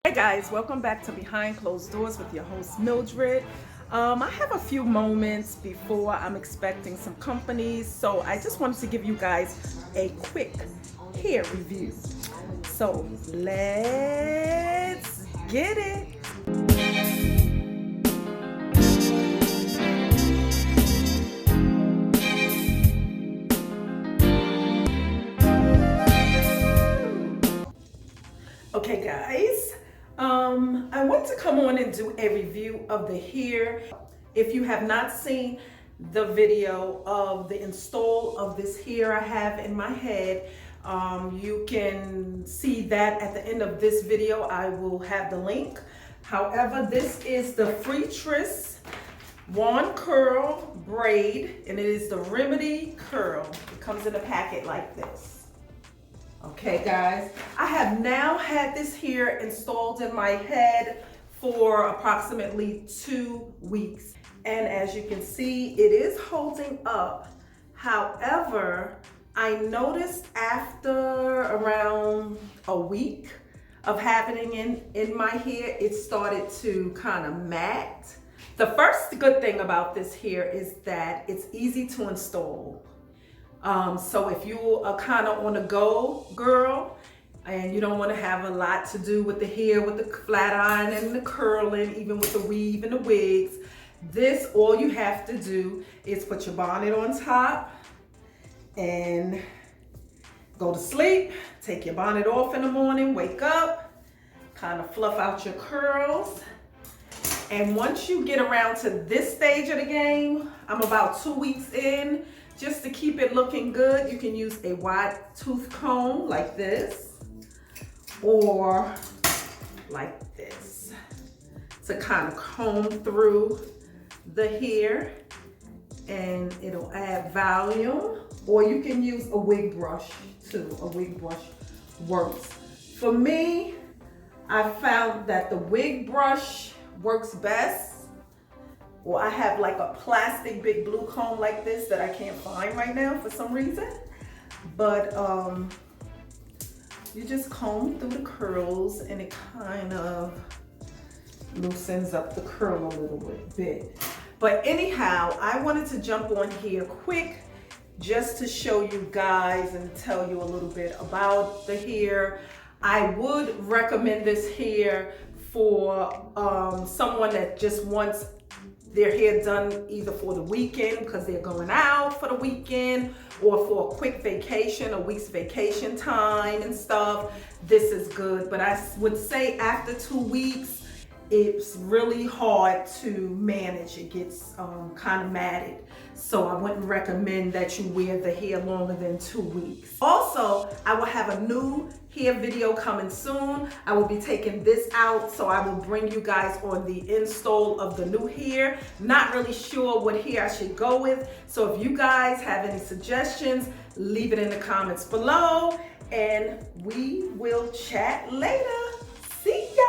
Hey guys, welcome back to Behind Closed Doors with your host Mildred. I have a few moments before I'm expecting some companies, so I just wanted to give you guys a quick hair review. So let's get it. Okay guys, I want to come on and do a review of the hair. If you have not seen the video of the install of this hair I have in my head, you can see that at the end of this video. I will have the link. However, this is the Freetress Wand Curl Braid, and it is the Remedy Curl. It comes in a packet like this. Okay guys, I have now had this hair installed in my head for approximately 2 weeks. And as you can see, it is holding up. However, I noticed after around a week of having it in my hair, it started to kind of mat. The first good thing about this hair is that it's easy to install. So if you are kind of on a go girl and you don't want to have a lot to do with the hair, with the flat iron and the curling, even with the weave and the wigs, this, all you have to do is put your bonnet on top and go to sleep. Take your bonnet off in the morning, wake up, kind of fluff out your curls. And once you get around to this stage of the game, I'm about 2 weeks in. Just to keep it looking good, you can use a wide tooth comb like this or like this to kind of comb through the hair, and it'll add volume. Or you can use a wig brush too. A wig brush works. For me, I found that the wig brush works best. Or I have like a plastic big blue comb like this that I can't find right now for some reason. But you just comb through the curls and it kind of loosens up the curl a little bit. But anyhow, I wanted to jump on here quick just to show you guys and tell you a little bit about the hair. I would recommend this hair for someone that just wants their hair done either for the weekend because they're going out for the weekend, or for a quick vacation, a week's vacation time and stuff. This is good. But I would say after 2 weeks, it's really hard to manage. It gets kind of matted. So I wouldn't recommend that you wear the hair longer than 2 weeks. Also, I will have a new hair video coming soon. I will be taking this out, so I will bring you guys on the install of the new hair. Not really sure what hair I should go with. So if you guys have any suggestions, leave it in the comments below, and we will chat later. See ya!